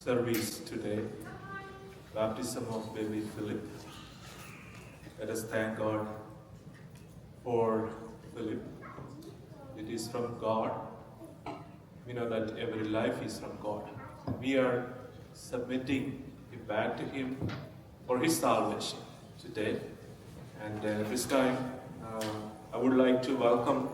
service today, baptism of baby Philip. Let us thank God for Philip. It is from God. We know that every life is from God. We are submitting it back to Him for His salvation today. And this time, I would like to welcome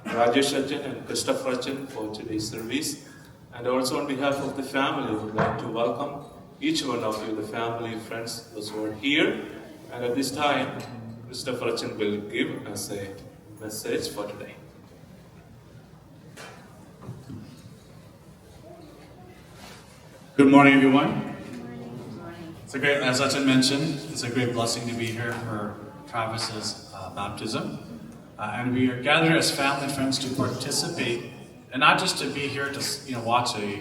Rajesh Arjun and Christopher Arjun for today's service. And also on behalf of the family, I would like to welcome each one of you, the family, friends, those who are here. And at this time, Christopher Arjun will give us a message for today. Good morning, everyone. It's a great, as Achin mentioned, it's a great blessing to be here for Travis's baptism. And we are gathered as family and friends to participate, and not just to be here to watch a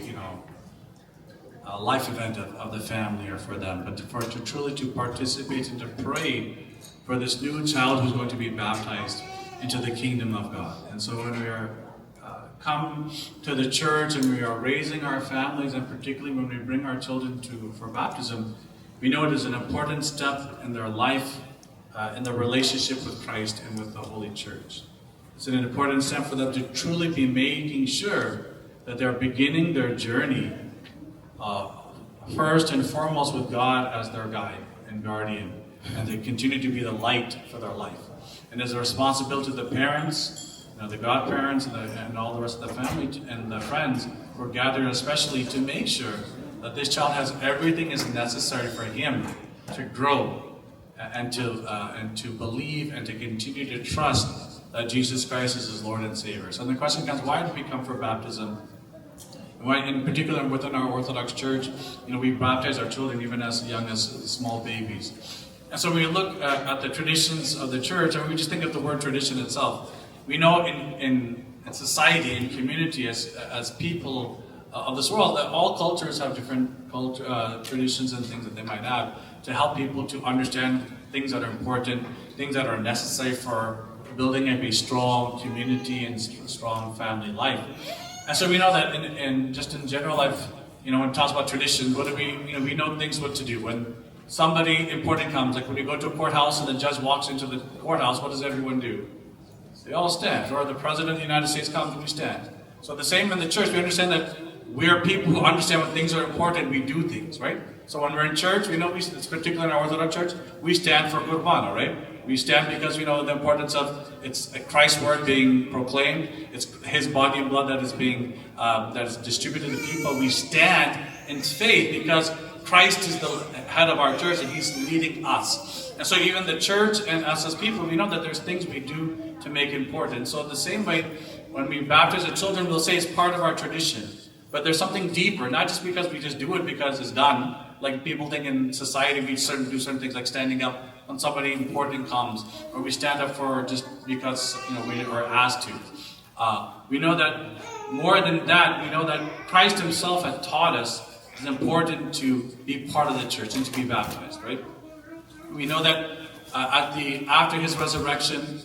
life event of the family or for them, but to truly to participate and to pray for this new child who's going to be baptized into the kingdom of God. And so when we are come to the church and we are raising our families, and particularly when we bring our children for baptism, we know it is an important step in their life, in their relationship with Christ and with the Holy Church. It's an important step for them to truly be making sure that they're beginning their journey first and foremost with God as their guide and guardian, and they continue to be the light for their life. And as a responsibility to the parents, the godparents, and all the rest of the family and the friends who are gathered, especially to make sure that this child has everything is necessary for him to grow and to believe and to continue to trust that Jesus Christ is his Lord and Savior. So the question comes, why do we come for baptism? Why, in particular, within our Orthodox Church, we baptize our children even as young as small babies. And so we look at the traditions of the church, and we just think of the word tradition itself. We know in society, in community, as people of this world, that all cultures have different traditions and things that they might have to help people to understand things that are important, things that are necessary for building a strong community and strong family life. And so we know that in general life, when it talks about traditions, what do we know things what to do. When somebody important comes, like when you go to a courthouse and the judge walks into the courthouse, what does everyone do? They all stand. Or the President of the United States comes and we stand. So the same in the church, we understand that we are people who understand when things are important, we do things, right? So when we're in church, we know, it's particularly in our Orthodox Church, we stand for Qurbana, right? We stand because we know the importance of it's Christ's word being proclaimed, it's His body and blood that is being that is distributed to people. We stand in faith because Christ is the head of our church and He's leading us. And so even the church and us as people, we know that there's things we do to make important. So the same way, when we baptize the children, we'll say it's part of our tradition. But there's something deeper, not just because we just do it because it's done. Like people think in society we do certain things like standing up when somebody important comes, or we stand up for just because we are asked to. We know that more than that, we know that Christ Himself has taught us it's important to be part of the church and to be baptized, right? We know that after His resurrection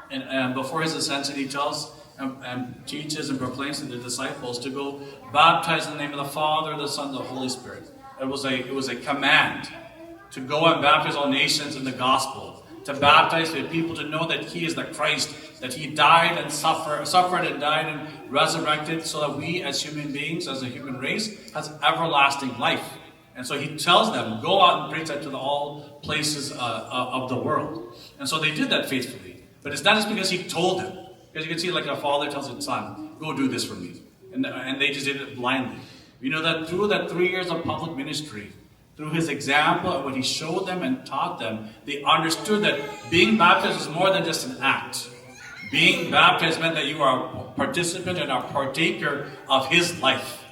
and before His ascension, He tells and teaches and proclaims to the disciples to go baptize in the name of the Father, the Son, and the Holy Spirit. It was a command to go and baptize all nations in the gospel, to baptize the people to know that He is the Christ, that He died and suffered and died and resurrected, so that we as human beings, as a human race, has everlasting life. And so He tells them, go out and preach that to all places of the world. And so they did that faithfully. But it's not just because He told them. Because you can see like a father tells his son, go do this for me. And they just did it blindly. We know that through that 3 years of public ministry, through His example and what He showed them and taught them, they understood that being baptized is more than just an act. Being baptized meant that you are a participant and a partaker of His life.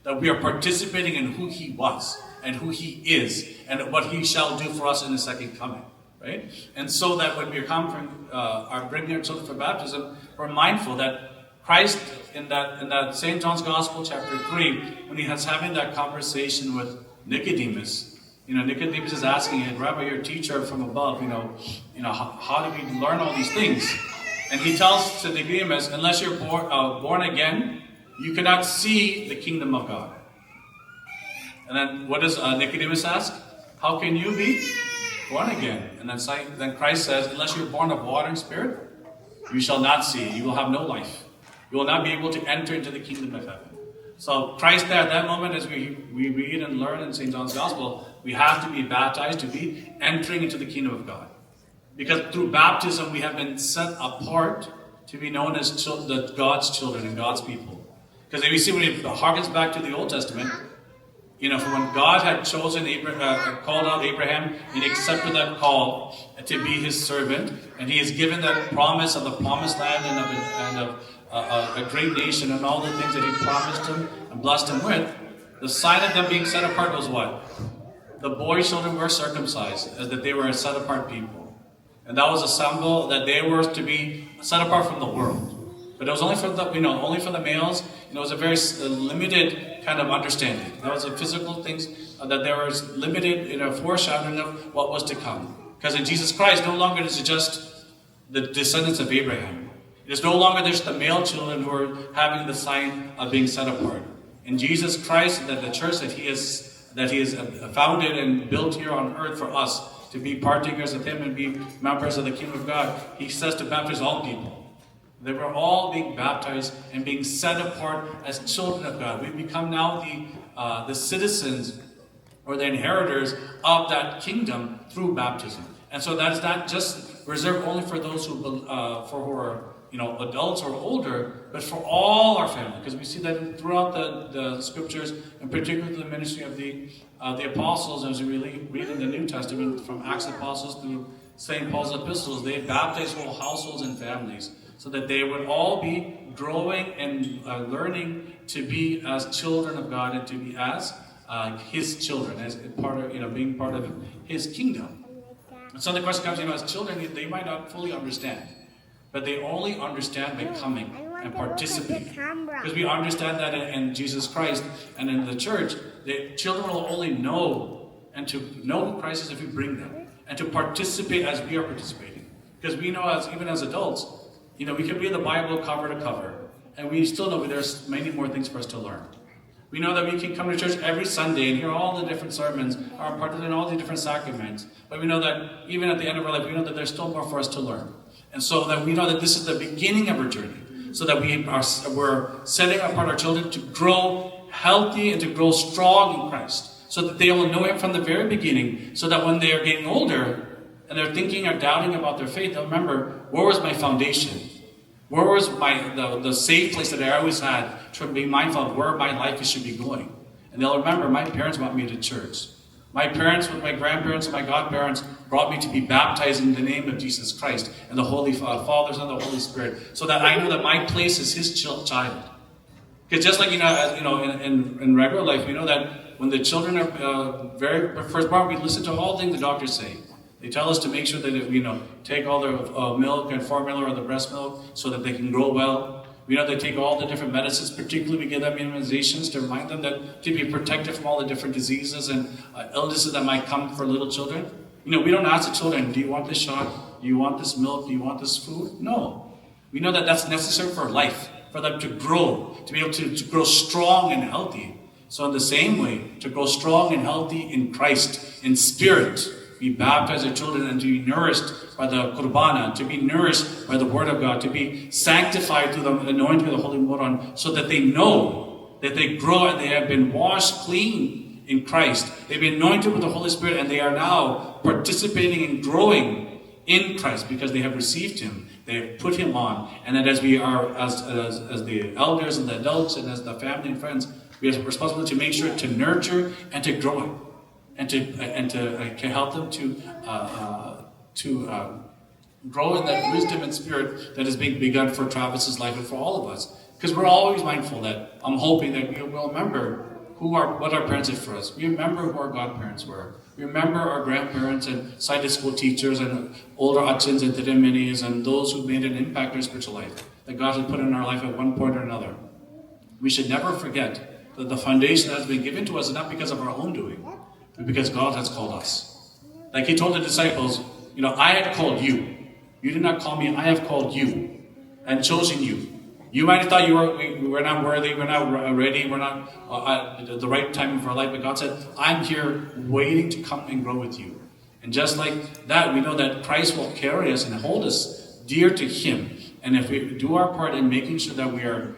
That we are participating in who He was and who He is and what He shall do for us in His second coming. Right? And so that when we come from bringing our children for baptism, we're mindful that Christ, in that St. John's Gospel, chapter 3, when He has having that conversation with Nicodemus, Nicodemus is asking him, Rabbi, your teacher from above, how do we learn all these things? And He tells to Nicodemus, unless you're born again, you cannot see the kingdom of God. And then what does Nicodemus ask? How can you be born again? And then Christ says, unless you're born of water and spirit, you shall not see. You will have no life. You will not be able to enter into the kingdom of heaven. So Christ there at that moment, as we read and learn in St. John's Gospel, we have to be baptized to be entering into the kingdom of God. Because through baptism, we have been set apart to be known as God's children and God's people. Because if you see, when it harkens back to the Old Testament, for when God had chosen called out Abraham, and he accepted that call to be his servant, and he has given that promise of the promised land and of a great nation and all the things that he promised him and blessed him with, the sign of them being set apart was what? The boy children were circumcised, as that they were a set apart people. And that was a symbol that they were to be set apart from the world. But it was only for only for the males. It was a very limited kind of understanding. That was a physical things that there was limited foreshadowing of what was to come. Because in Jesus Christ, no longer is it just the descendants of Abraham. It is no longer just the male children who are having the sign of being set apart. In Jesus Christ, that the church that He has founded and built here on earth for us to be partakers of Him and be members of the kingdom of God, He says to baptize all people. They were all being baptized and being set apart as children of God. We become now the citizens or the inheritors of that kingdom through baptism. And so that is not just reserved only for those who are adults or older, but for all our family. Because we see that throughout the scriptures, and particularly the ministry of the apostles, as we read in the New Testament, from Acts of the Apostles through St. Paul's epistles, they baptized whole households and families, so that they would all be growing and learning to be as children of God and to be as His children, as part of being part of His kingdom. And so the question comes, as children, they might not fully understand, but they only understand by coming and participating. Because we understand that in Jesus Christ and in the church, the children will only know and to know who Christ is if we bring them, and to participate as we are participating. Because we know, even as adults, we can read the Bible cover to cover, and we still know there's many more things for us to learn. We know that we can come to church every Sunday and hear all the different sermons, are partaking in all the different sacraments. But we know that even at the end of our life, we know that there's still more for us to learn. And so that we know that this is the beginning of our journey, so that we're setting apart our children to grow healthy and to grow strong in Christ, so that they will know Him from the very beginning, so that when they are getting older and they're thinking or doubting about their faith, they'll remember, where was my foundation? Where was the safe place that I always had to be mindful of where my life should be going? And they'll remember, my parents brought me to church. My parents, with my grandparents and my godparents, brought me to be baptized in the name of Jesus Christ and the Holy Fathers and the Holy Spirit, so that I know that my place is His child. Because just like in regular life, we know that when the children are very first born, we listen to all things the doctors say. They tell us to make sure that take all their milk and formula or the breast milk so that they can grow well. We know they take all the different medicines, particularly we give them immunizations to remind them that to be protected from all the different diseases and illnesses that might come for little children. We don't ask the children, do you want this shot? Do you want this milk? Do you want this food? No. We know that that's necessary for life, for them to grow, to be able to grow strong and healthy. So in the same way, to grow strong and healthy in Christ, in spirit, be baptized as children and to be nourished by the Qurbana, to be nourished by the Word of God, to be sanctified through the anointing of the Holy Quran, so that they know that they grow and they have been washed clean in Christ. They've been anointed with the Holy Spirit and they are now participating and growing in Christ because they have received Him. They have put Him on. And that as we are, as the elders and the adults and as the family and friends, we have a responsibility to make sure to nurture and to grow Him. And to help them to grow in that wisdom and spirit that is being begun for Travis's life and for all of us. Because we're always mindful that I'm hoping that we will remember what our parents did for us. We remember who our godparents were. We remember our grandparents and Sunday school teachers and older achins and tiriminis and those who made an impact in our spiritual life that God has put in our life at one point or another. We should never forget that the foundation that has been given to us is not because of our own doing, because God has called us. Like He told the disciples, I had called you. You did not call me, I have called you and chosen you. You might have thought we're not worthy, we're not ready, we're not at the right time for our life, but God said, I'm here waiting to come and grow with you. And just like that, we know that Christ will carry us and hold us dear to Him. And if we do our part in making sure that we are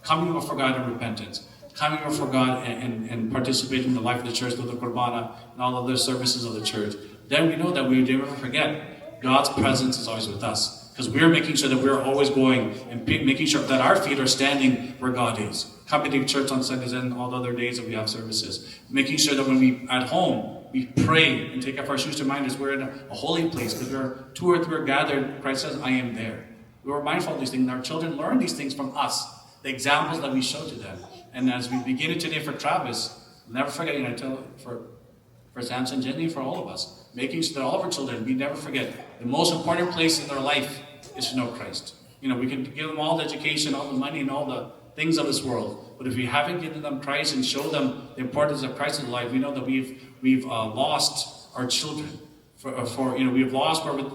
coming before God in repentance, coming before God and participating in the life of the church through the Qurbana and all other services of the church, then we know that we never forget God's presence is always with us. Because we're making sure that we're always going and making sure that our feet are standing where God is. Coming to church on Sundays and all the other days that we have services. Making sure that when we at home, we pray and take off our shoes to remind us we're in a holy place. Because we're 2 or 3 are gathered, Christ says, I am there. We're mindful of these things. And our children learn these things from us. The examples that we show to them. And as we begin it today for Travis, we'll never forget, I tell for Samson, Jenny, for all of us, making sure that all of our children, we never forget, the most important place in their life is to know Christ. We can give them all the education, all the money, and all the things of this world, but if we haven't given them Christ and show them the importance of Christ in life, we know that we've lost our children. We've lost the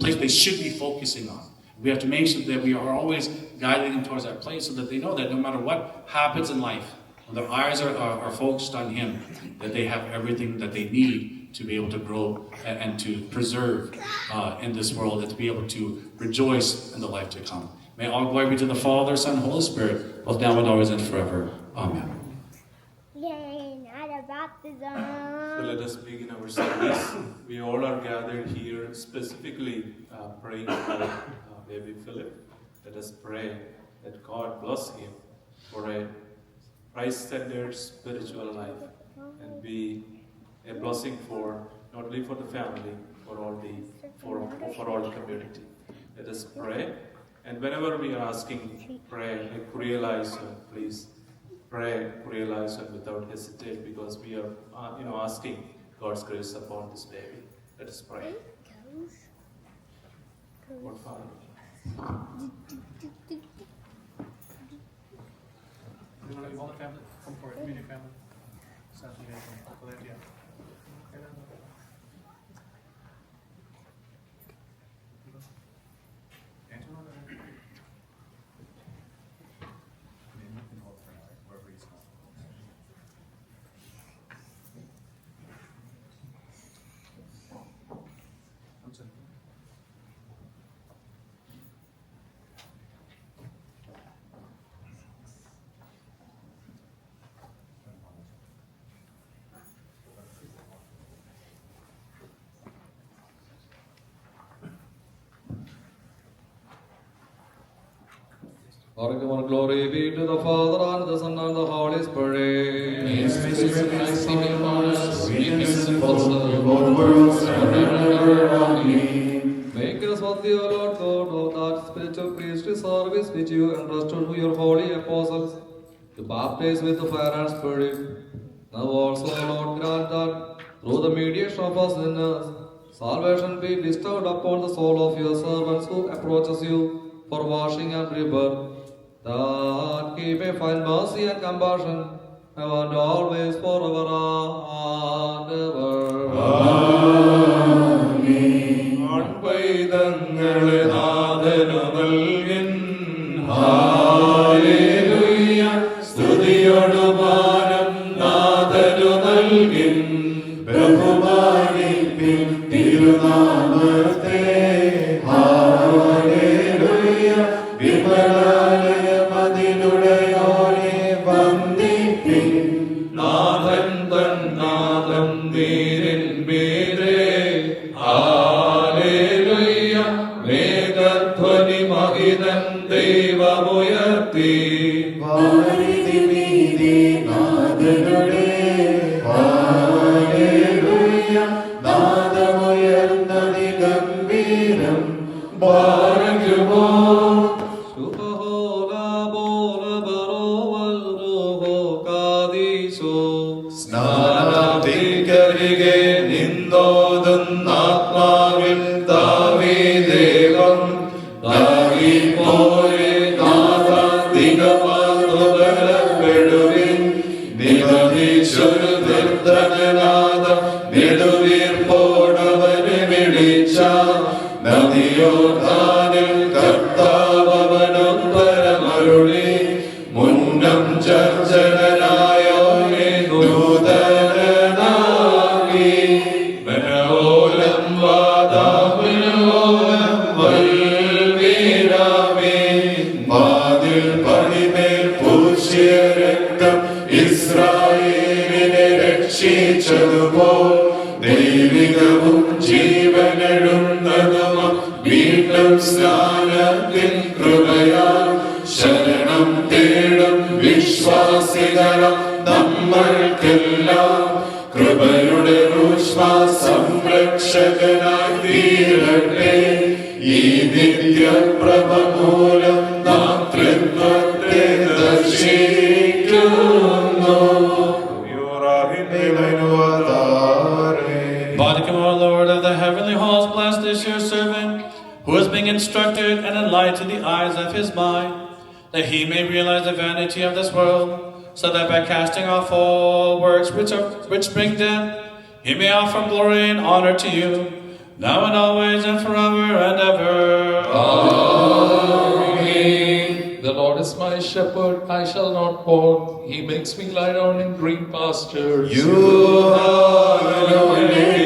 place they should be focusing on. We have to make sure that we are always guiding them towards that place, so that they know that no matter what happens in life, when their eyes are focused on Him, that they have everything that they need to be able to grow and to preserve in this world, and to be able to rejoice in the life to come. May all glory be to the Father, Son, and Holy Spirit, both now and always and forever. Amen. Yay, not a baptism. So let us begin our service. We all are gathered here specifically praying for baby Philip. Let us pray that God bless him for a Christ-centered spiritual life and be a blessing for not only for the family, for all the community. Let us pray, and whenever we are asking, pray like Kurielaison, please pray Kurielaison without hesitate, because we are asking God's grace upon this baby. Let us pray. Lord Father. All the family, come forward, immediate family. Glory be to the Father, and the Son, and the Holy Spirit. May His grace be upon us, weakness and falsehood, both worlds, and ever. Amen. Make us worthy, O Lord God, of that spiritual priestly service which you entrusted to your holy apostles, to baptize with the fire and spirit. Now also, O Lord, grant that through the mediation of us sinners, salvation be bestowed upon the soul of your servants who approaches you for washing and rebirth, that he may find mercy and compassion, now and always forever and ever. Amen. ആൺപൈതങ്ങളെ നാഥനു നൽകിൻ. Hallelujah. സ്തുതിയോടു മാനം നാഥനു നൽകിൻ. ബഹുമാനിപ്പിൻ തിരുനാമത്തെ. Hallelujah. വിമലാലയമതിലുടയോനെ വന്ദിപ്പിൻ. നാഥൻ തൻ നാദം നീരിൻ മീതെ. ഹല്ലേലൂയ. മേഘധ്വനി മഹിതൻ ദൈവമുയർത്തി. വാരിധി മീതെ നാഥനുടെ. ഹല്ലേലൂയ. നാദമുയർന്നതി ഗംഭീരം. ബാരക്കുമോ. സ്നാനാധികരികെ നിന്നോതുന്നാത്മാവിൽ ദാവീദേവം. ദാവീപോരെ നാഥാധികമാതുബലപ്പെടുവിൻ. നിബന്ധിച്ചൊരു നിർദ്ധനനാഥ നെടുവീർപ്പോടവനെ വിളിച്ച. നദിയോർദാനിൽ കർത്താവവനെ വീണ്ടും സ്നാനത്തിൻ കൃപയാൽ ശരണം തേടും വിശ്വാസികളാം നമ്മൾക്കെല്ലാം കൃപയുടെ ഊഷ്മ സംരക്ഷകനായി തീരട്ടെ. ഈ നിത്യപ്രഭ മൂലം നാം ത്രിത്വത്തെ ദർശിക്കുന്നു. Body, O Lord of the heavenly host, bless this your servant, who is being instructed and enlightened the eyes of his mind, that he may realize the vanity of this world, so that by casting off all works which bring death, he may offer glory and honor to you, now and always and forever and ever. Amen. The Lord is my shepherd, I shall not want. He makes me lie down in green pastures. You have anointed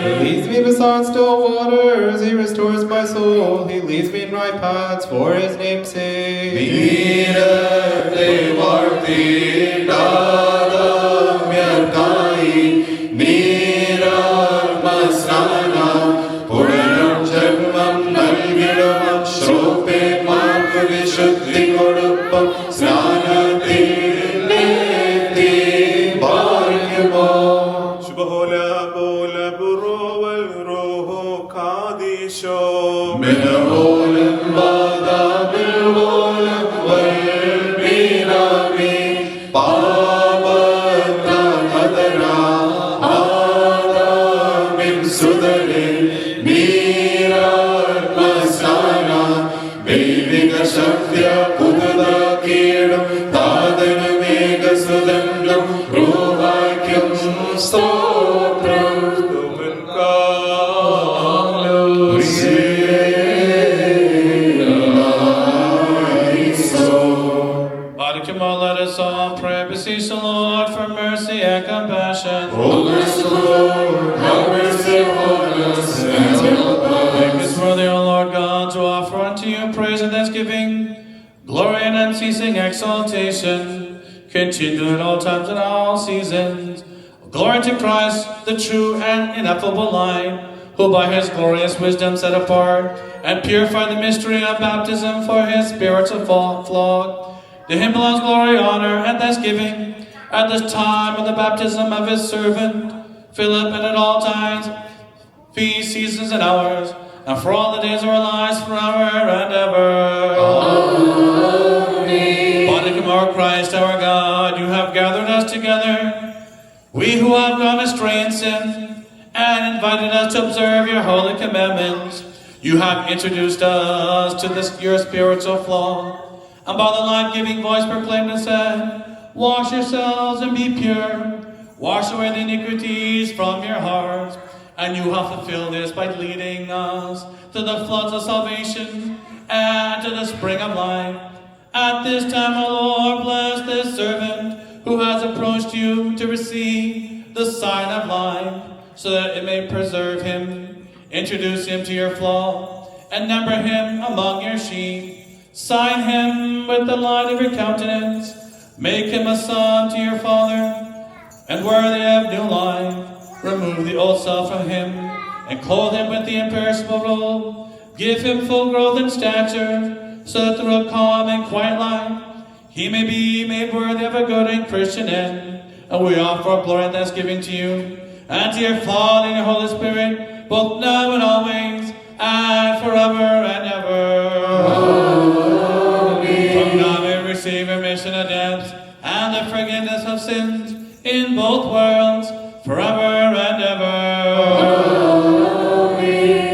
He leads me beside still waters, He restores my soul, He leads me in right paths for His name's sake. Let us all pray, beseech the Lord for mercy and compassion. O merciful Lord, have mercy upon us and help us. Make us worthy, O Lord God, to offer unto you praise and thanksgiving, glory and unceasing exaltation, continue at all times and all seasons. Glory to Christ, the true and ineffable light, who by his glorious wisdom set apart and purified the mystery of baptism for his spiritual flock. To him belongs glory, honor, and thanksgiving at this time of the baptism of his servant Philip, and at all times, feast, seasons, and hours, and for all the days of our lives, forever and ever. Amen. Body of our Christ, our God, you have gathered us together, we who have gone astray in sin, and invited us to observe your holy commandments. You have introduced us to your spiritual flock, and by the life-giving voice proclaimed and said, wash yourselves and be pure. Wash away the iniquities from your hearts. And you have fulfilled this by leading us to the floods of salvation and to the spring of life. At this time, O Lord, bless this servant who has approached you to receive the sign of life, so that it may preserve him. Introduce him to your flock, and number him among your sheep. Sign him with the light of your countenance. Make him a son to your Father, and worthy of new life. Remove the old self from him, and clothe him with the imperishable robe. Give him full growth in stature, so that through a calm and quiet life, he may be made worthy of a good and Christian end. And we offer glory and thanksgiving to you, and to your Father and your Holy Spirit, both now and always, and forever and ever. From God we receive remission of debts and the forgiveness of sins in both worlds, forever and ever. Amen.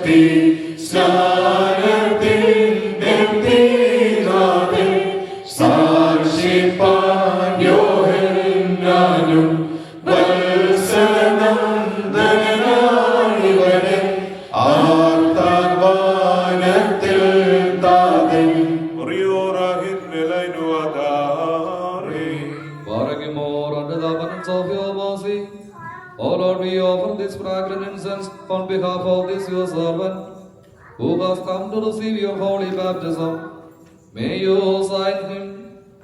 ശക്തി സ്നാനത്തിൽ എത്തിനാതെ സാക്ഷിപ്പാൻ യോഹന്നാനും വത്സലനന്ദനാണിവനെ ആർത്താൻ വാനത്തിൽ താതൻ More under the abundance of your mercy. O Lord, we offer this fragrant incense on behalf of this your servant, who has come to receive your holy baptism. May you sign him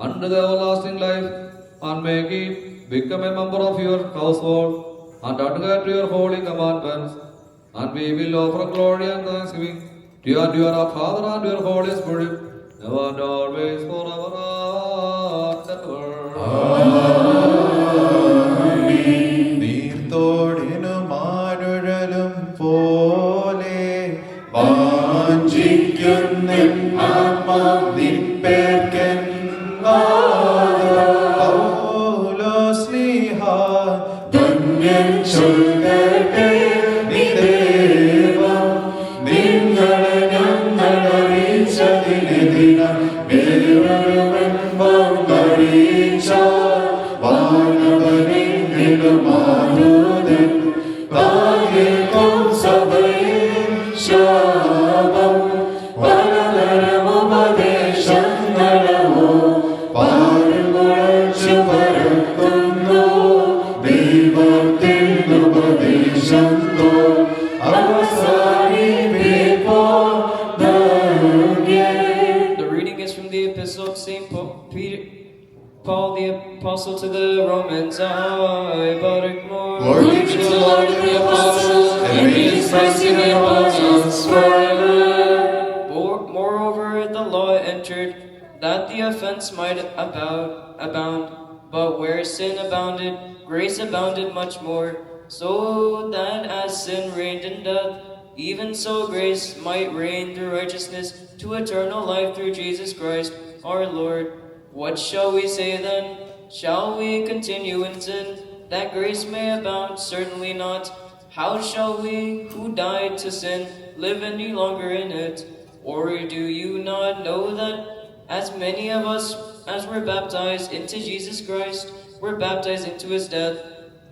under the everlasting life, and make him become a member of your household, and adhere to your holy commandments. And we will offer glory and thanksgiving to you and your Father and your Holy Spirit, now and always forever and ever. നീർത്തോടിനും മാനുഴലും പോലെ വാഞ്ചിക്കുന്നിൻ ആത്മാം നിൻപേർക്കൻ പൗലോസ്ലീഹ ധന്യൻ ചൊല്ലട്ടെ നീ ദൈവം നിങ്ങളെ ഞങ്ങളറിയിച്ചതിനെതിരാൽ വേറൊരുവൻ വന്നറിയിച്ച വാനവനെങ്കിലും മാതൃതൻ താഴേക്കും സഭയിൽ ശാപം പലതരമുപദേശങ്ങളോ പാടുകുഴച്ചു പരത്തുന്നു ദൈവത്തിൻ ഉപദേശം തോൽ അവസാനിപ്പിപ്പോ The reading is from the Epistle of St. Paul the Apostle to the Romans. I, Barak more. Glory to the Lord and the apostles, and Jesus Christ in the apostles forever. Moreover, the law entered that the offense might abound, but where sin abounded, grace abounded much more, so that as sin reigned in death, even so grace might reign through righteousness to eternal life through Jesus Christ our Lord. What shall we say then? Shall we continue in sin, that grace may abound? Certainly not. How shall we, who died to sin, live any longer in it? Or do you not know that as many of us as were baptized into Jesus Christ were baptized into his death?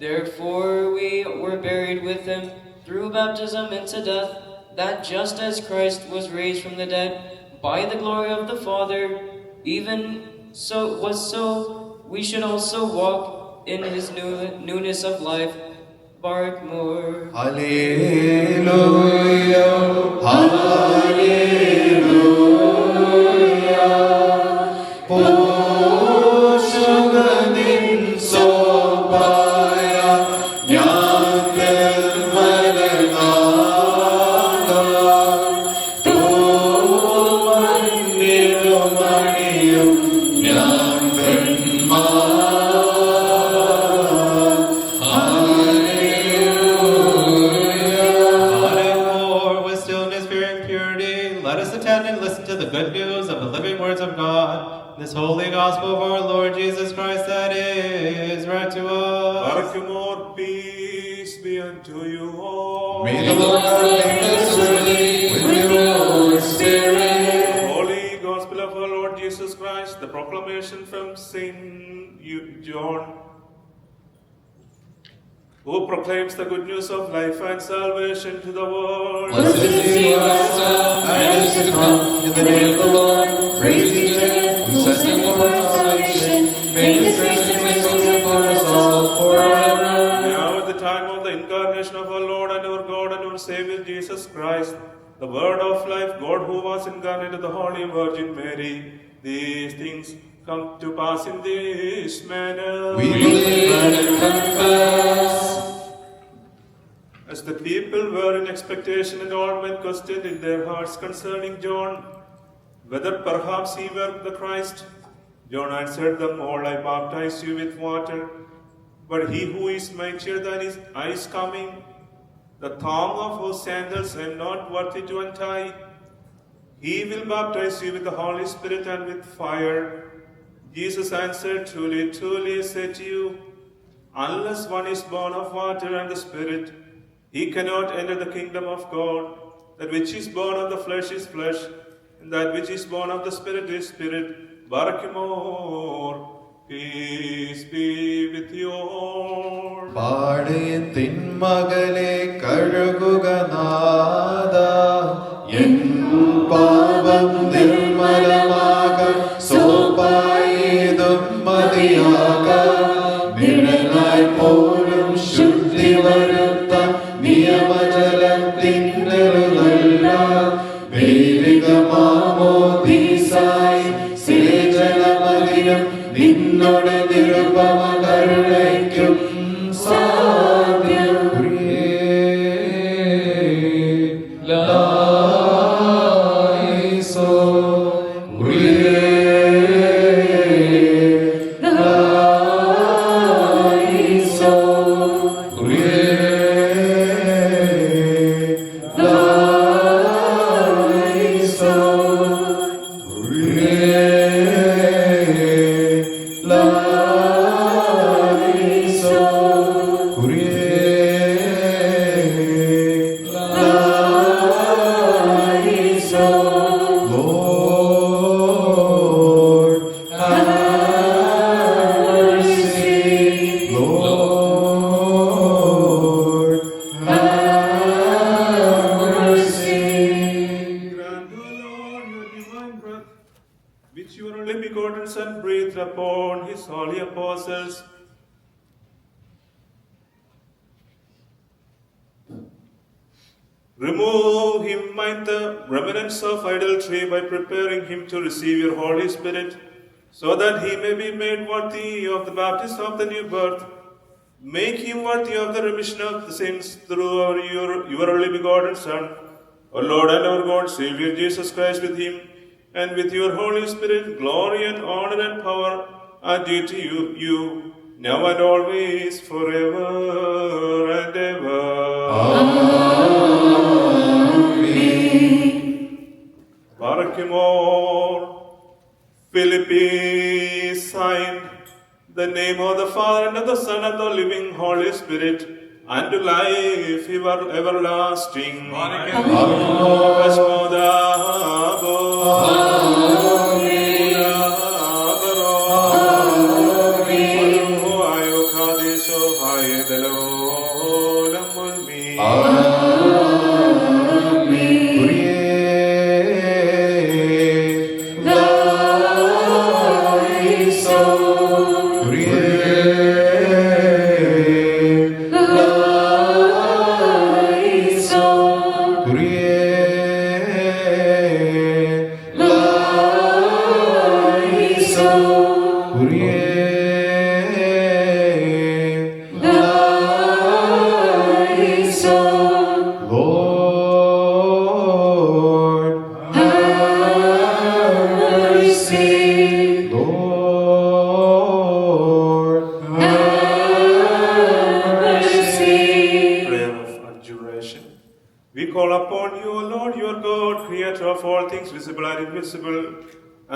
Therefore we were buried with him through baptism into death, that just as Christ was raised from the dead by the glory of the Father, even so we should also walk in his newness of life. Barak more. Hallelujah, hallelujah. പോഷകനിൻ സോപായ ഞാൻ മലനാഥ തൂമന്നിലുമണിയും ഞാൻ with stillness, fear, and purity, let us attend and listen to the good news of the living words of God, this holy gospel of our Lord Jesus Christ that is read to us. More peace be unto you all. May the Lord make us worthy with your spirit. Holy Gospel of our Lord Jesus Christ, the proclamation from Saint John, who proclaims the good news of life and salvation to the world. Blessed is he who has come and is to come in the name of the Lord. Praise be to him who sets him for our salvation. May his grace and wisdom be upon us all forever. Now at the time of the incarnation of our Lord and our God and our Savior Jesus Christ, the Word of life, God who was incarnated, the Holy Virgin Mary, these things come to pass in this manner. We believe and confess. As the people were in expectation and all men questioned in their hearts concerning John, whether perhaps he were the Christ, John answered them all, I baptize you with water, but he who is mightier than I is coming, the thong of whose sandals I am not worthy to untie. He will baptize you with the Holy Spirit and with fire. Jesus answered, Truly, truly, I say to you, unless one is born of water and the Spirit, he cannot enter the kingdom of God. That which is born of the flesh is flesh, and that which is born of the Spirit is spirit. Barakimor. Peace be with you all. പാടയൻ തിന്മകളെ കഴുകുക നാഥ, N പാപം നിർമ്മലമാക, സോപ്പായതും മതിയാക, നിഴലായി പോലും ശുദ്ധി വരുത്ത നിയമജലത്തിന്നരുളല്ല, ദൈവികമാമോദീസായി സേചനമതിനും നിന്നോട് നിരുപമ കരുണയ്ക്കും സാധ്യം. Remove him the remnants of idolatry by preparing him to receive your Holy Spirit, so that he may be made worthy of the baptism of the new birth. Make him worthy of the remission of the sins through your only begotten Son, our Lord and our God, Savior Jesus Christ, with him and with your Holy Spirit, glory and honor and power are due to you now and always, forever and ever. Amen. Barakimor. Philippi signed the name of the Father and of the Son and of the living Holy Spirit, unto life everlasting. Visible and invisible,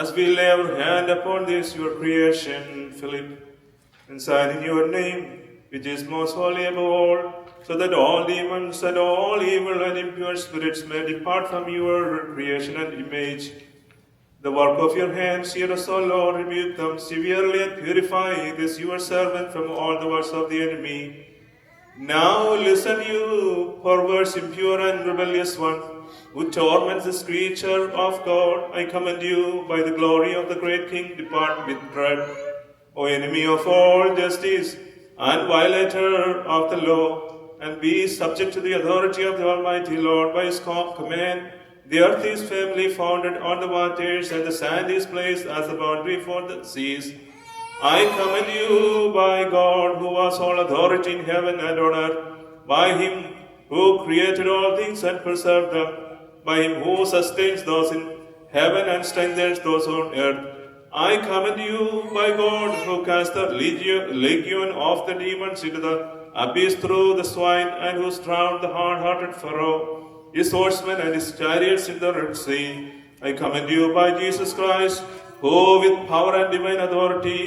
as we lay our hand upon this your creation, Philip, and sign in your name, which is most holy above all, so that all demons and all evil and impure spirits may depart from your creation and image. The work of your hands, hear us, O Lord, rebuke them severely and purify this your servant from all the works of the enemy. Now listen, you perverse, impure, and rebellious one, who torments this creature of God. I command you, by the glory of the great King, depart with dread. O enemy of all justice, and violator of the law, and be subject to the authority of the Almighty Lord. By his command, the earth is firmly founded on the waters, and the sand is placed as the boundary for the seas. I command you, by God, who has all authority in heaven and on earth, by him who created all things and preserved them, by him who sustains those in heaven and strengthens those on earth. I command you, by God, who cast the legion of the demons into the abyss through the swine, and who drowned the hard-hearted Pharaoh, his horsemen and his chariots in the Red Sea. I command you, by Jesus Christ, who with power and divine authority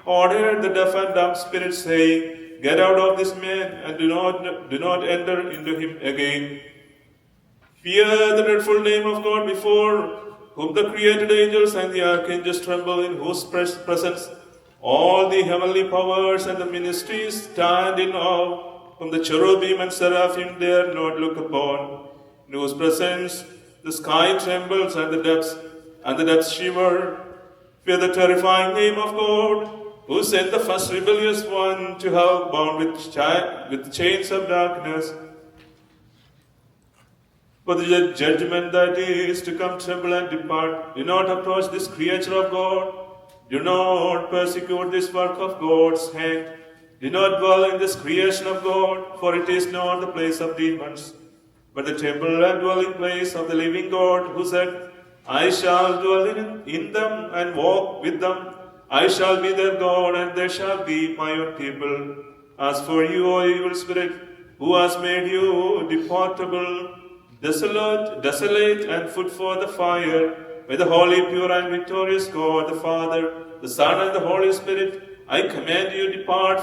ordered the deaf and dumb spirits, saying, Get out of this man, and do not enter into him again. Fear the dreadful name of God, before whom the created angels and the archangels tremble, in whose presence all the heavenly powers and the ministries stand in awe, whom the cherubim and seraphim dare not look upon, in whose presence the sky trembles and the depths shiver. Fear the terrifying name of God, who sent the first rebellious one to hell bound with chains of darkness. For the judgment that is to come, tremble and depart. Do not approach this creature of God. Do not persecute this work of God's hand. Do not dwell in this creation of God, for it is not the place of demons, but the temple and dwelling place of the living God, who said, I shall dwell in them and walk with them. I shall be their God, and they shall be my own people. As for you, O evil spirit, who has made you deportable, desolate and fit for the fire, may the holy, pure, and victorious God, the Father, the Son, and the Holy Spirit, I command you, depart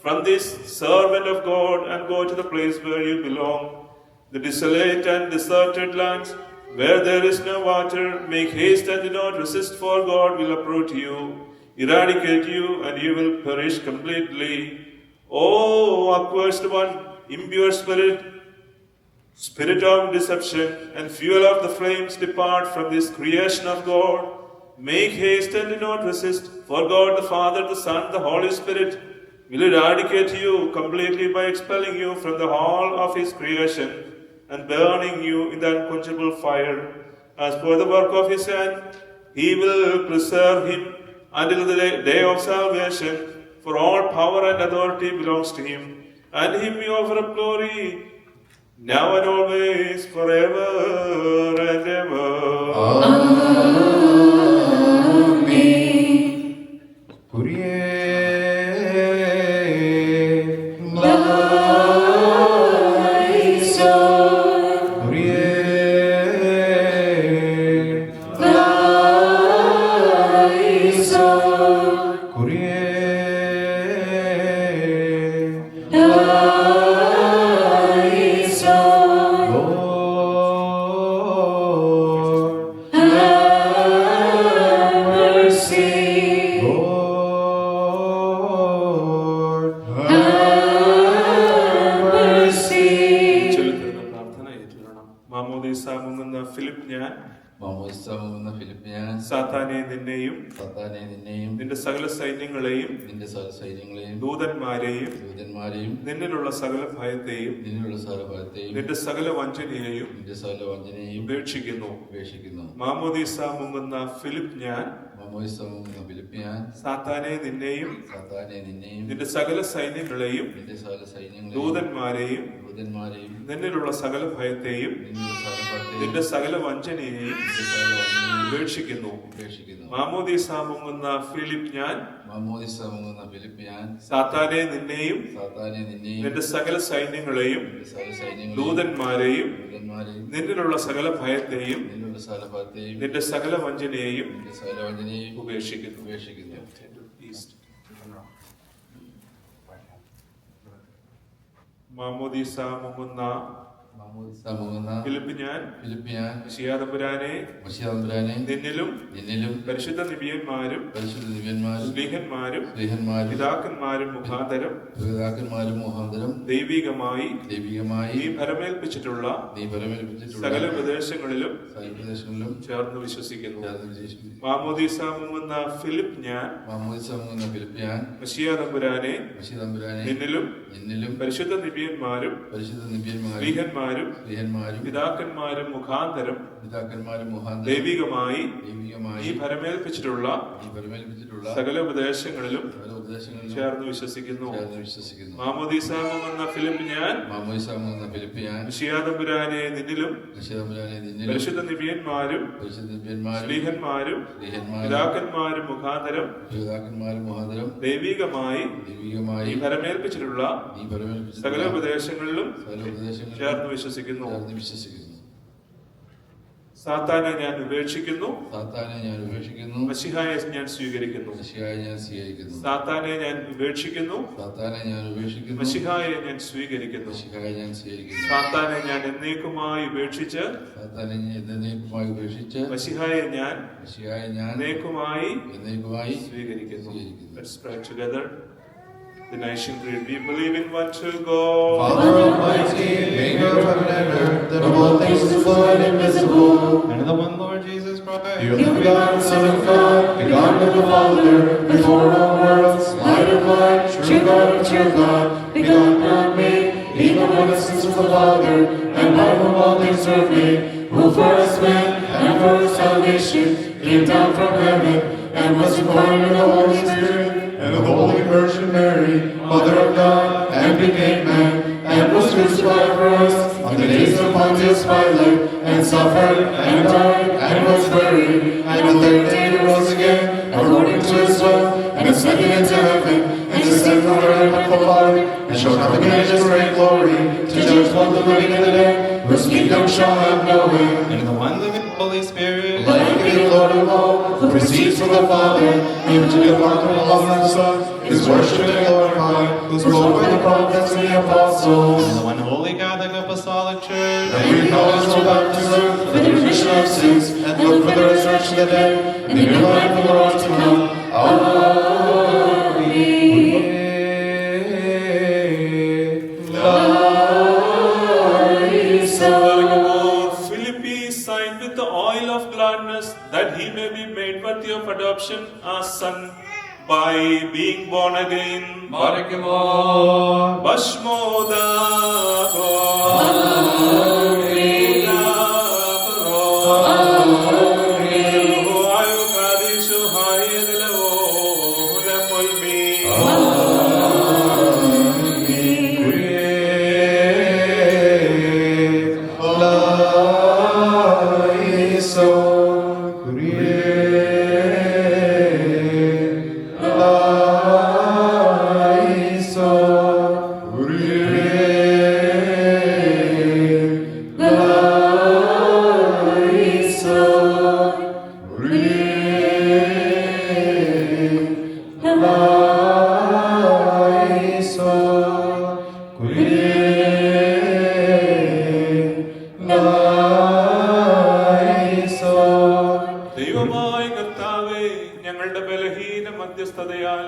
from this servant of God and go to the place where you belong, the desolate and deserted lands, where there is no water. Make haste and do not resist, for God will uproot you, eradicate you, and you will perish completely. O accursed one, impure spirit of deception, and fuel of the flames, depart from this creation of God. Make haste and do not resist, for God the Father, the Son, the Holy Spirit will eradicate you completely by expelling you from the hall of His creation and burning you in the unquenchable fire. As for the work of His hand, He will preserve him until the day of salvation, for all power and authority belongs to Him, and Him we offer up glory, now and always, forever and ever. Amen. Kyrie eleison. Kyrie eleison. Kyrie സാത്താനെ നിന്നെയും നിന്റെ സകല സൈന്യങ്ങളെയും ദൂതന്മാരെയും നിന്നിലുള്ള സകല ഭയത്തെയും നിന്റെ സകല വഞ്ചനയെയും ഉപേക്ഷിക്കുന്നു. മാമോദീസ മുങ്ങുന്ന ഫിലിപ്പ് ഞാൻ സാത്താനെ നിന്നെയും നിന്റെ സകല സൈന്യങ്ങളെയും ദൂതന്മാരെയും നിന്നിലുള്ള സകല ഭയത്തെയും നിന്റെ സകല വഞ്ചനയെയും ഉപേക്ഷിക്കുന്നു. മാമോദീസ മുങ്ങുന്ന ഫിലിപ്പ് ഞാൻ സാത്താനെ നിന്നെയും നിന്റെ സകല സൈന്യങ്ങളെയും ദൂതന്മാരെയും നിന്നിലുള്ള സകല ഭയത്തെയും നിന്റെ സകല വഞ്ചനയെയും ഉപേക്ഷിക്കുന്നു. മാമോദീസ മുങ്ങുന്ന ഫിലിപ്പ് ഞാൻ മിശിഹാതമ്പുരാനെ നിന്നിലും പരിശുദ്ധ നിബിയന്മാരും സ്ലീഹന്മാരും പിതാക്കന്മാരും മുഖാന്തരം ദൈവികമായി നീ ഭരമേൽപ്പിച്ചിട്ടുള്ള സകല പ്രദേശങ്ങളിലും ചേർന്ന് വിശ്വസിക്കുന്നു. മാമോദീസ മുങ്ങുന്ന ഫിലിപ്പ് ഞാൻ മിശിഹാതമ്പുരാനെ നിന്നിലും പരിശുദ്ധ നിബിയന്മാരും സ്ലീഹന്മാരും പിതാക്കന്മാരും മുഖാന്തരം ദൈവികമായി ഈ ഭരമേൽപ്പിച്ചിട്ടുള്ള സകല ഉപദേശങ്ങളിലും ചേർന്ന് വിശ്വസിക്കുന്നു. മാമോദീസ മുങ്ങുന്ന ഫിലിപ്പ് ഞാൻ മിശിഹാതമ്പുരാനെ നിന്നിലും പരിശുദ്ധ നിബിയന്മാരും സ്ലീഹന്മാരും പിതാക്കന്മാരും മുഖാന്തരം ദൈവികമായി ഈ ഭരമേൽപ്പിച്ചിട്ടുള്ള സകല ഉപദേശങ്ങളിലും ചേർന്ന് വിശ്വസിക്കുന്നു. സാത്താനെ ഞാൻ ഉപേക്ഷിക്കുന്നു, സാത്താനെ ഞാൻ ഉപേക്ഷിക്കുന്നു, മശിഹായെ ഞാൻ സ്വീകരിക്കുന്നു. മശിഹായെ ഞാൻ സ്വീകരിക്കുന്നു. സാത്താനെ ഞാൻ ഉപേക്ഷിക്കുന്നു, സാത്താനെ ഞാൻ ഉപേക്ഷിക്കുന്നു, മശിഹായെ ഞാൻ സ്വീകരിക്കുന്നു. മശിഹായെ ഞാൻ സ്വീകരിക്കുന്നു. സാത്താനെ ഞാൻ എന്നേക്കുമായി ഉപേക്ഷിച്ച്, സാത്താനെ ഞാൻ എന്നേക്കുമായി ഉപേക്ഷിച്ച്, മശിഹായെ ഞാൻ എന്നേക്കുമായി സ്വീകരിക്കുന്നു. സ്വീകരിക്കുന്നു. Let's pray together. The nation creed. We believe in one true God, Father Almighty, maker of heaven and earth, that of all things visible and invisible, and of the one Lord Jesus Christ, the only begotten Son of God, begotten of the Father, before all worlds, light of light, true God of true God, begotten not made, even of the essence of the Father, and by whom all things are made, who for us men and for our salvation came down from heaven, and was incarnate of the Holy Spirit, and of the Holy Virgin Mary, Mother of God, and became man, and was crucified for us on the days of Pontius Pilate, and suffered, and died, and was buried, and the third day he rose again, according to his will, and ascended into heaven, and descended from the right hand of the Father, and shall come again in his great glory, to judge both the living and the dead, whose kingdom shall have no end. And the one living Holy Spirit, like the Lord of all, who proceeds from the Father, and to the Father of the Father and the Son, is worshipped and glorified, who is ruled by the prophets and the apostles. and the one holy Catholic Apostolic Church, And we acknowledge all baptism for the remission of sins, and look for the resurrection of the dead, and the new life of the world to come. Philippi signed with the oil of gladness, that he may be made worthy of adoption as son by being born again. Bashmodago. ദൈവമായ കർത്താവേ, ഞങ്ങളുടെ ബലഹീന മധ്യസ്ഥതയാൽ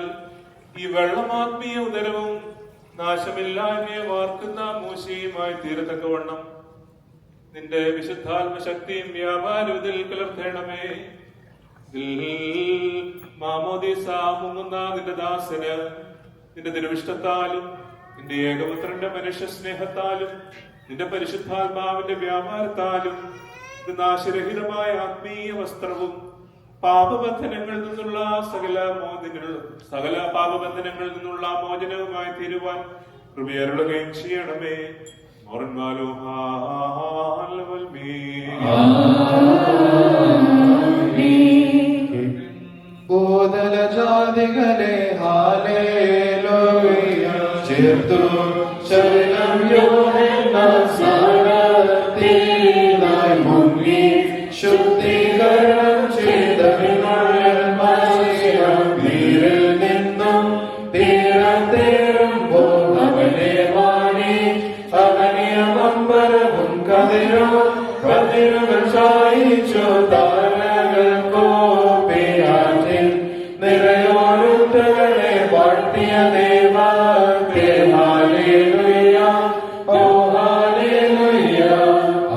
ഈ വെള്ളമാത്മീയ ഉദരവും നാശമില്ലായ്മയെ വാർക്കുന്ന മൂശയുമായി തീരത്തക്കവണ്ണം നിന്റെ വിശുദ്ധാത്മ ശക്തിയും വ്യാപാരം ഇതിൽ കലർത്തേണമേ. മാമോദീസ മുങ്ങുന്ന നിന്റെ ദാസന് നിന്റെ തിരുവിഷ്ടത്താലും നിന്റെ ഏകപുത്രന്റെ മനുഷ്യ സ്നേഹത്താലും നിന്റെ പരിശുദ്ധാത്മാവിന്റെ വ്യാപാരത്താലും ഇത് നാശരഹിതമായ ആത്മീയ വസ്ത്രവും പാപബന്ധനങ്ങളിൽ നിന്നുള്ള സകല പാപബന്ധനങ്ങളിൽ നിന്നുള്ള മോചനവുമായി തീരുവാൻ കൃപയരുളുകയും ചെയ്യണമേ. ഭൂതല ജാതികളെ ഹാലേലൂയ ചേർത്തു ശരണം യോഹന്നായി മുങ്ങി ശുദ്ധീകരണം നീരിൽ നിന്നും തീരത്തേറുമ്പോൾ അവനെ വാണി അവനിയമമ്പരവും കതിരുകൾ ചായിച്ചു താരകൾ കോപ്പിയാറ്റിൽ നിറയോടുത്തകളെ വാഴ്ത്തിയ ദേവത്തെ ഹാലേലൂയ ഓ ഹാലേലൂയ.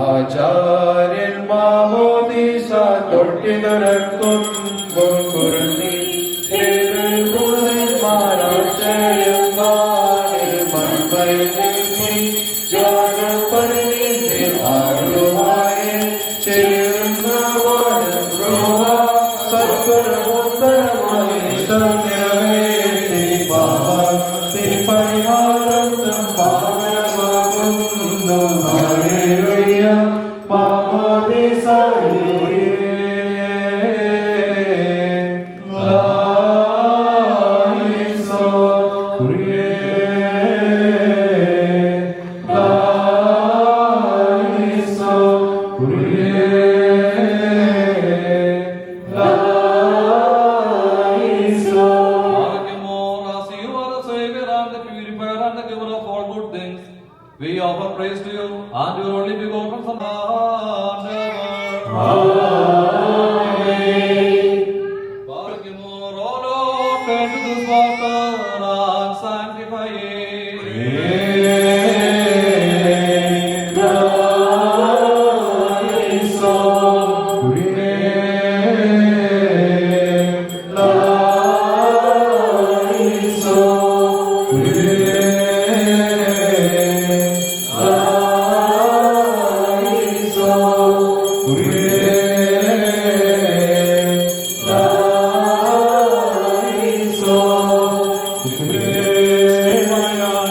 ആചാര്യൻ മാമോദീസ തൊട്ടിതുറക്കുമ്പോൾ കുറുന്നി Kyrie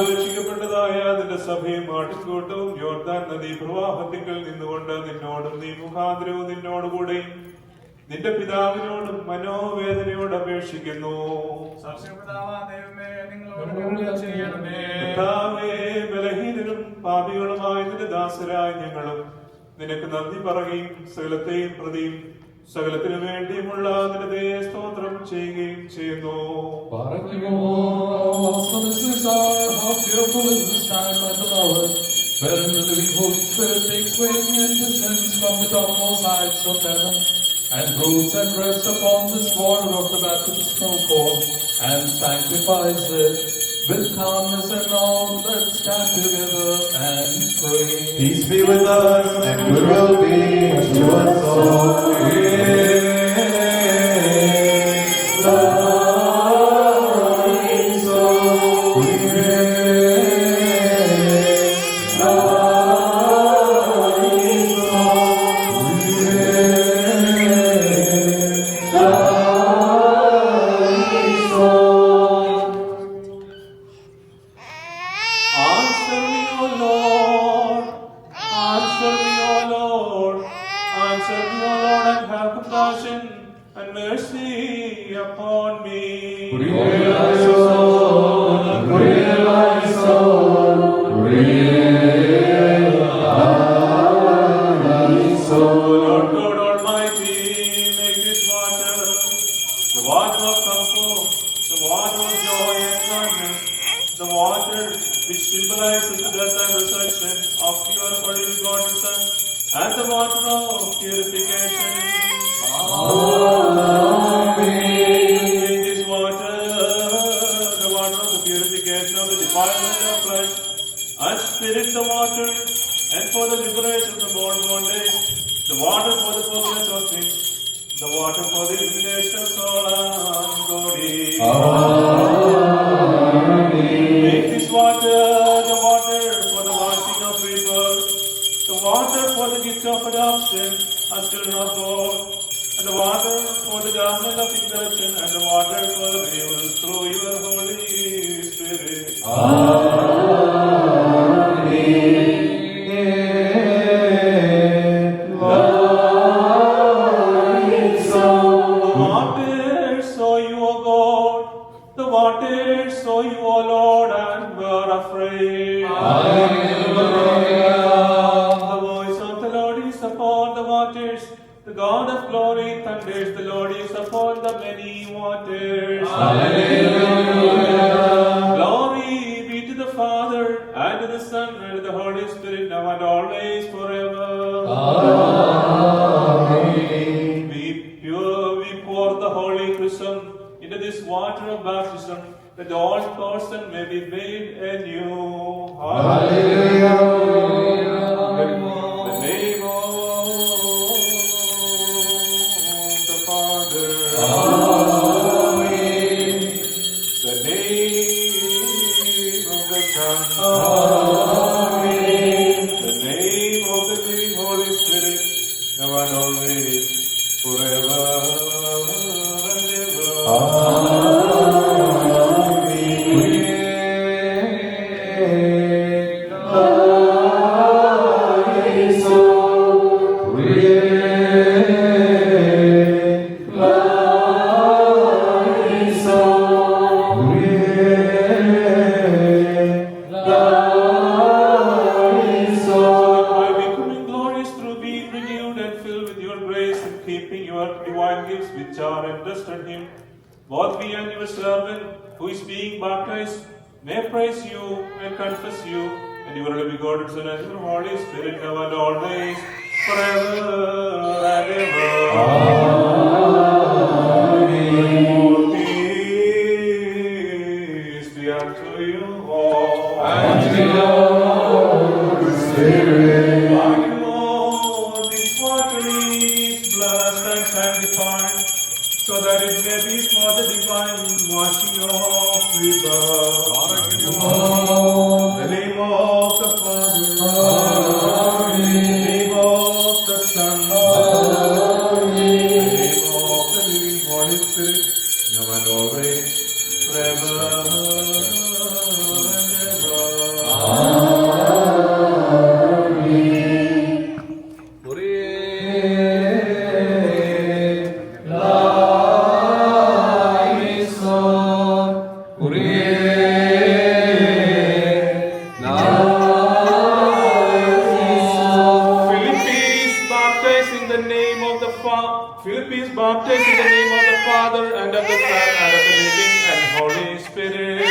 രക്ഷിക്കപ്പെട്ടതായ നിന്റെ സഭയും ആട്ടിൻകൂട്ടവും യോർദാൻ നദീ പ്രവാഹത്തിങ്കൽ നിന്നുകൊണ്ട് നിന്നോടും നീ മുഖാന്തരവും നിന്നോടുകൂടെയും നിന്റെ പിതാവിനോടും മനോവേദനയോട് അപേക്ഷിക്കുന്നു. കർത്താവേ, ബലഹീനരും പാപികളുമായ നിന്റെ ദാസരായ ഞങ്ങളും നിനക്ക് നന്ദി പറയുകയും സകലത്തെയും പ്രതിയും സകലത്തിനു വേണ്ടിയുമുള്ള നിന്റെ സ്തോത്രം ചെയ്യുകയും ചെയ്യുന്നു. Wherein the living Holy Spirit takes radiant descends from the topmost heights of heaven, and rules and rests upon this water of the baptismal court, and sanctifies it with calmness and all. Let's stand together and pray. Peace be with us, and good will be unto us all. Answer me, O Lord. Answer me, O Lord. Answer me, O Lord, and have compassion and mercy upon me. Lord God Almighty, make this water the water of comfort, the water of joy and gladness, the water which symbolizes the death and resurrection of your only begotten Son, and the water of purification. Make this water the water of the purification of the defilement of flesh, and spirit the water, and for the liberation from all bondage, the water for the forgiveness of sins, the water for the illumination of soul and body. Make this water the water for the washing of rebirth, the water for the gift of adoption as children of God, and the water for the garment of incorruption, and the water for the renewal through your Holy Spirit. The waters saw you, O Lord, and were afraid. The voice of the Lord is upon the waters. The God of glory thunders. The Lord is upon the many waters. Glory be to the Father, and to the Son, and to the Holy Spirit, now and always, forever. We pour the holy chrism into this water of baptism, that all person may be made anew. Hallelujah. The name of the Father. Amen. The name of the Son. Amen. The name of the living Holy Spirit, now and always, forever and ever. Both we and your servant, who is being baptized, may praise you and confess you, and your only begotten Son and your Holy Spirit, now and always, forever and please bless and sanctify, so that it may be for the divine washing of rebirth. In the name of the Father, in the name of the Son, in the name of the living Holy Spirit, now and always, forever and ever. Philippines baptized in the name of the Father and of the Son and of the living and Holy Spirit.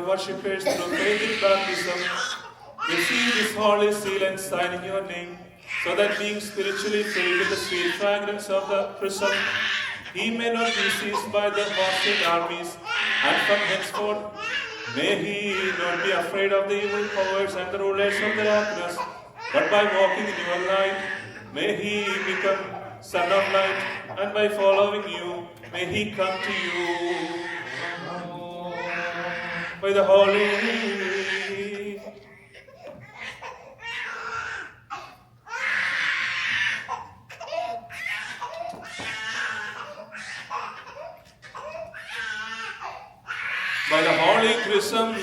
Worshippers through faith in baptism, receive this holy seal and sign in your name, so that being spiritually filled with the sweet fragrance of the chrism, he may not be seized by the hostile armies, and from henceforth may he not be afraid of the evil powers and the rulers of the darkness, but by walking in your light, may he become son of light, and by following you, may he come to you. By the Holy chrism,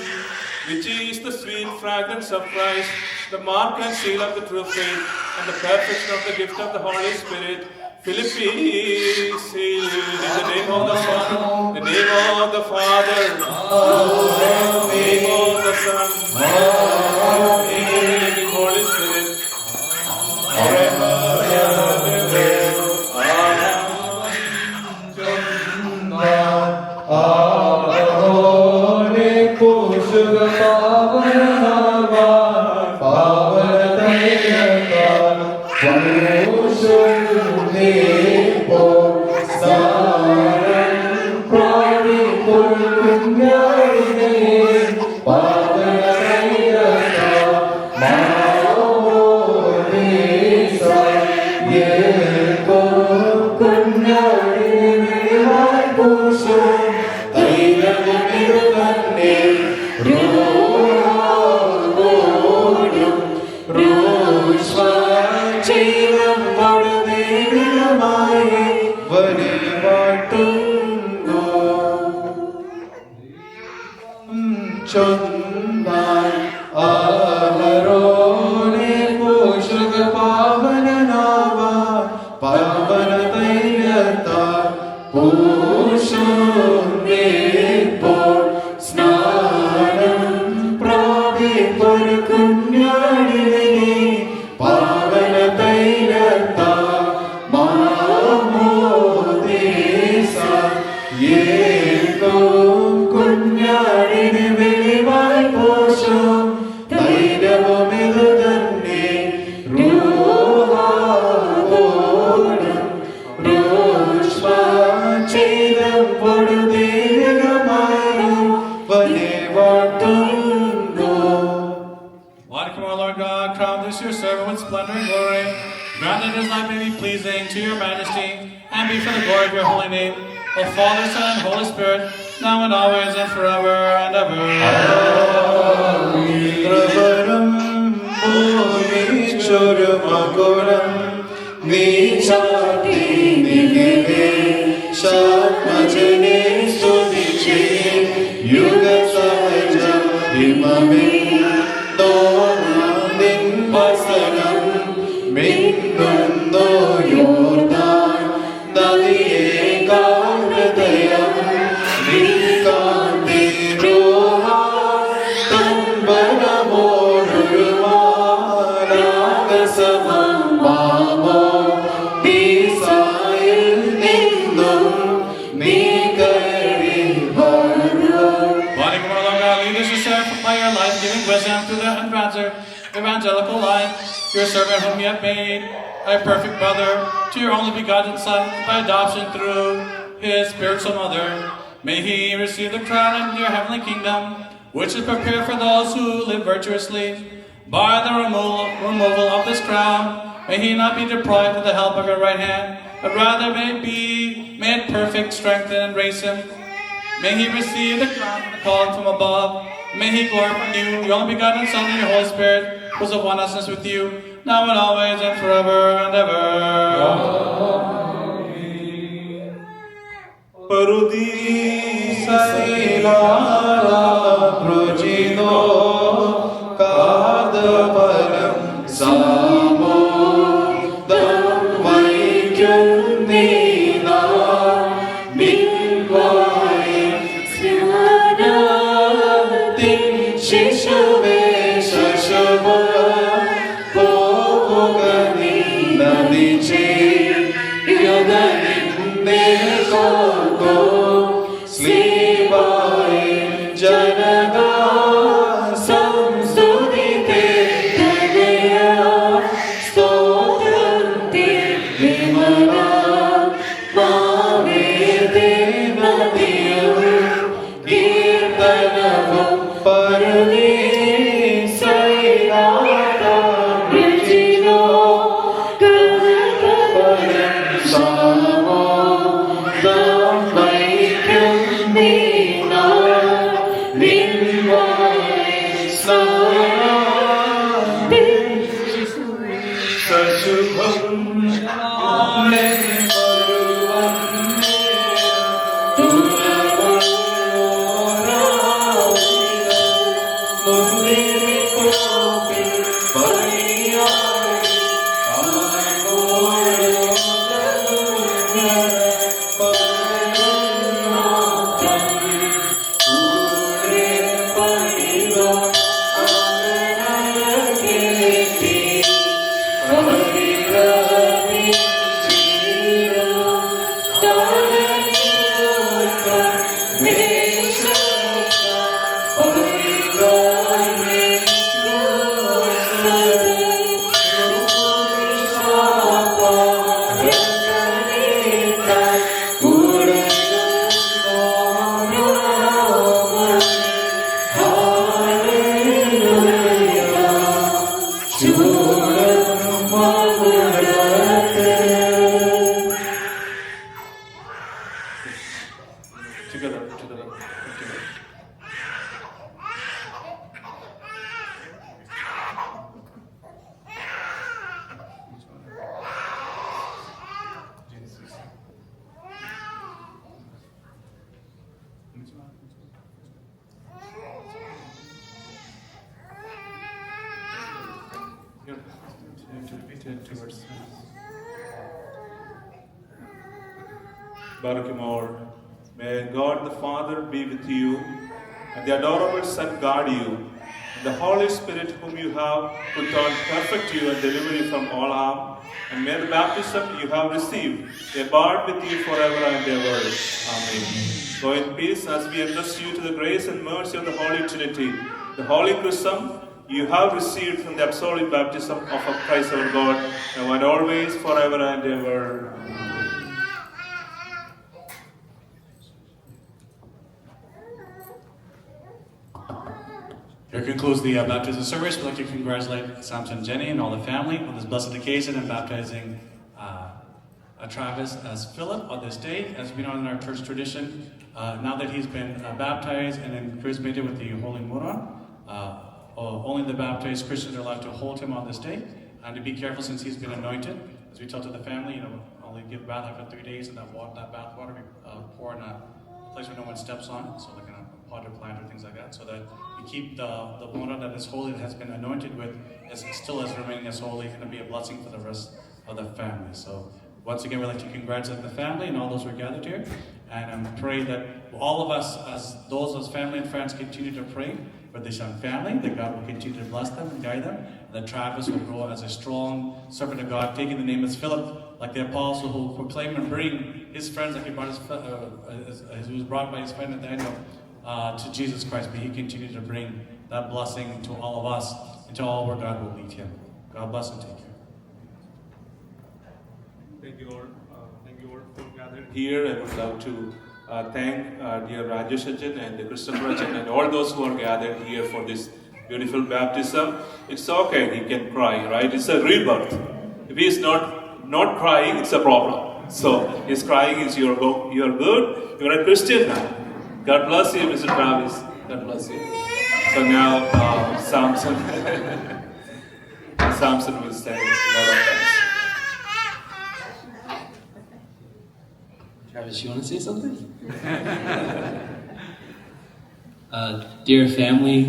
which is the sweet fragrance of Christ, the mark and seal of the true faith, and the perfection of the gift of the Holy Spirit, Philippi sealed in the name of the Son, the name of the Father, the name of the Son, the name of the living Holy Spirit, forever and ever. Father, ഒരു കുഞ്ഞാടിനെ പാവന തൈലത്താ മാമോദീസ ഏൽക്കും കുഞ്ഞാടിന് വെളിവായി പോഷും ധൈര്യവും ഇതു തന്നെ രൂഹാവോടും രൂഷ്മചിതം പൊടുദീർഘമായും വലവാട്ടുന്നു. Lord, come, our Lord God, crown this your servant with splendor and glory. Grant that his life may be pleasing to your majesty and be for the glory of your holy name. O Father, Son, and Holy Spirit, now and always and forever and ever. കൃപണം ഭൂമിച്ചൊരു മകുടം നീ ചാട്ടി നിന്നെ ശാത്മജനെ സ്തുതിച്ച് യുഗസഹജ ഹിമമേ തോന്നാതിൻ വസനം മിന്നുന്നോ യോർദാൻ നദിയെ ഹൃദയം നിൽക്കാതെ രോഹാ തൻവനമോടൊരു മാലാകസമം മാമോ ദീസായിൽ നിന്നും നീ കയറി വരൂ. Body, come, our Lord God, lead us yourself by your life, giving wisdom through the evangelical life, your servant whom you have made a perfect brother to your only begotten Son by adoption through his spiritual mother. May he receive the crown in your heavenly kingdom, which is prepared for those who live virtuously. By the removal of this crown, may he not be deprived of the help of your right hand, but rather may be made perfect, strengthen, and raise him. May he receive the crown and the calling from above. May he glorify you, your only begotten Son, and your Holy Spirit, who is of one essence with you, now and always and forever and ever. Parudisailara projino kadavaram samo dam vaikyam nina nilvai snanatin shishave shashava pogani nadiche yadanin nekoko Slivai Janaga Samsudite Dagaya Stotranti Vimana Mavete Nadiyam Kirtanavam Parali Sairata Rajino Kalparam Samo Dhamaikyam Nina Nilvai Snati Sashubham Ne Varuvam Together. Barakimor, may God the Father be with you, and the adorable Son guard you, The Holy Spirit, whom you have put on, perfect you and deliver you from all harm. And may the baptism you have received abide with you forever and ever. Amen. Go in peace as we entrust you to the grace and mercy of the Holy Trinity. The Holy Chrism you have received from the absolute baptism of Christ our God, now and always, forever and ever. Here concludes the baptism service. We'd like to congratulate Samson, Jenny, and all the family on this blessed occasion and baptizing Travis as Philip on this day. As we know in our church tradition, now that he's been baptized and then chrismated with the Holy Muran, only the baptized Christians are allowed to hold him on this day. And to be careful since he's been anointed. As we tell to the family, only give bath after 3 days, and that bath water we pour in a place where no one steps on, so like in a potted plant or things like that, so that we keep the Muran that is holy, that has been anointed with, as still as remaining as holy, and to be a blessing for the rest of the family. So once again, we'd like to congratulate the family and all those who are gathered here, and pray that all of us, as family and friends, continue to pray for this young family, that God will continue to bless them and guide them, and that Travis will grow as a strong servant of God, taking the name as Philip, like the apostle who proclaimed and bring his friends, like he brought as he was brought by his friend Nathaniel to Jesus Christ. May he continue to bring that blessing to all of us and to all where God will lead him. God bless and take care. Thank you all for gathering here. I would love to thank dear Rajesh Ajjan and Christopher Ajjan and all those who are gathered here for this beautiful baptism. It's okay, he can cry, right? It's a rebirth. If he is not crying, it's a problem. So he's crying, you're good, you're a Christian now. God bless you, Mr. Travis. God bless you. So now Samson will say a lot of thanks. Travis, you want to say something? Dear family,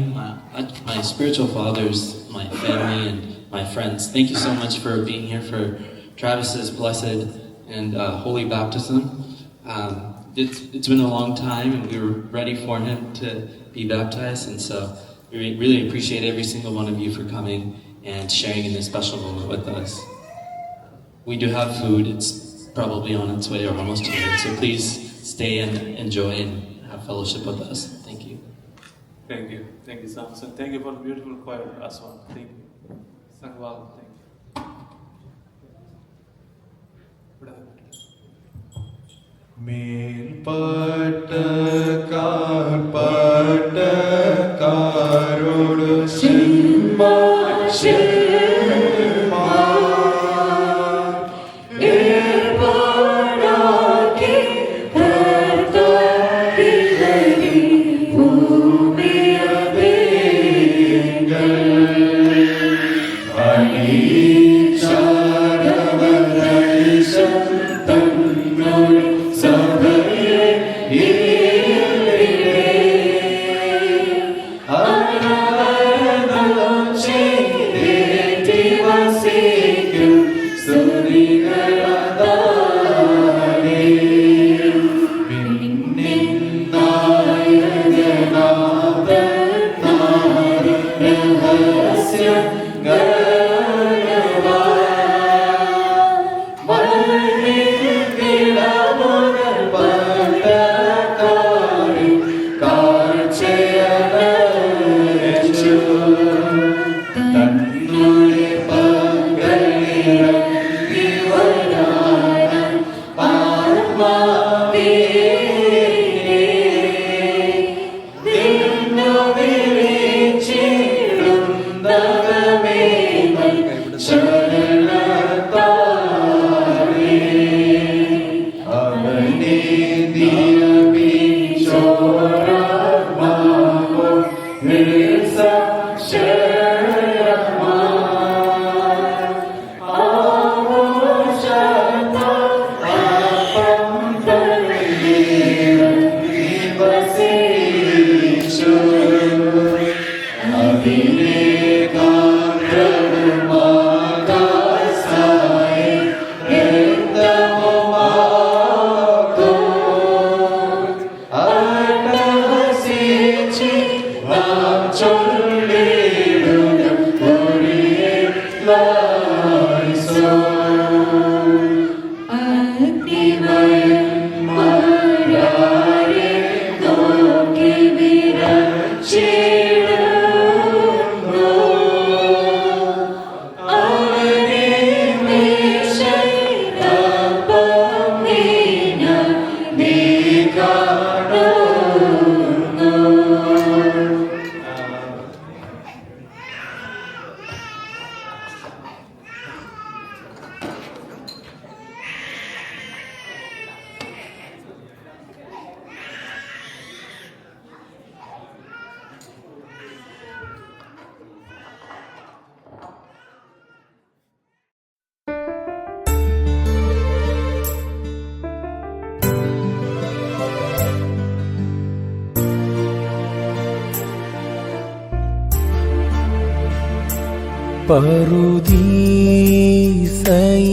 my spiritual fathers, my family, and my friends, thank you so much for being here for Travis's blessed and holy baptism. It's been a long time, and we were ready for him to be baptized, and so we really appreciate every single one of you for coming and sharing in this special moment with us. We do have food. It's probably on its way or almost here, so please stay and enjoy and have fellowship with us. Thank you. Thank you, Samson. Thank you for the beautiful choir as well. Thank you. Sangwal, thank you. മേൽപട്ടക്കാരോട് സിംഹാ Amen.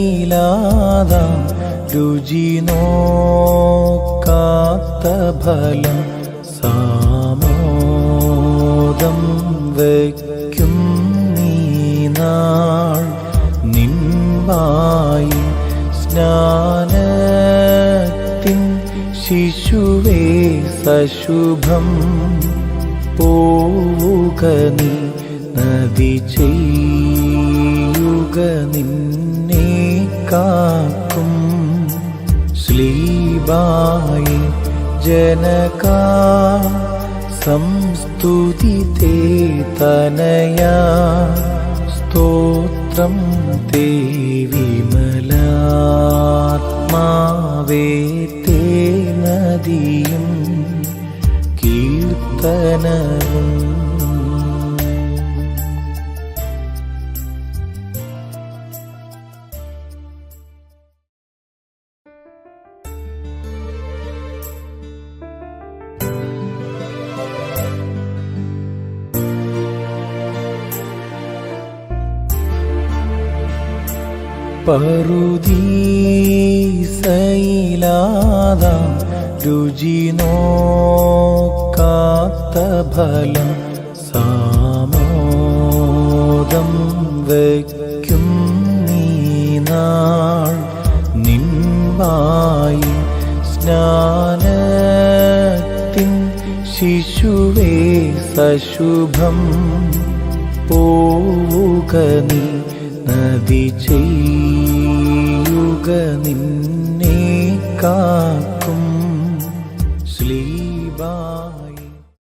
പറുദീസയിലാതാം രുചി നോക്കാത്ത ഫലം സാമോദം വയ്ക്കും നീ നാൾ നിൻവായി സ്നാനത്തിൻ ശിശുവേ സശുഭം പോവുക നീ നദി ചെയ്യുക നിന്നെ കാക്കും ശ്ലീബായി ജനകാ സംസ്തുതി തേ തനയാ സ്തോത്രം തേ വിമലാത്മാവേ തേ നദിയും കീർത്തനവും. പറുദീസയിലാതാം രുചി നോക്കാത്ത ഫലം സാമോദം വയ്ക്കും നീ നാൾ നിൻവായി സ്നാനത്തിൻ ശിശുവേ സശുഭം പോവുക നീ നദി ചെയ്യുക നിന്നെ കാക്കും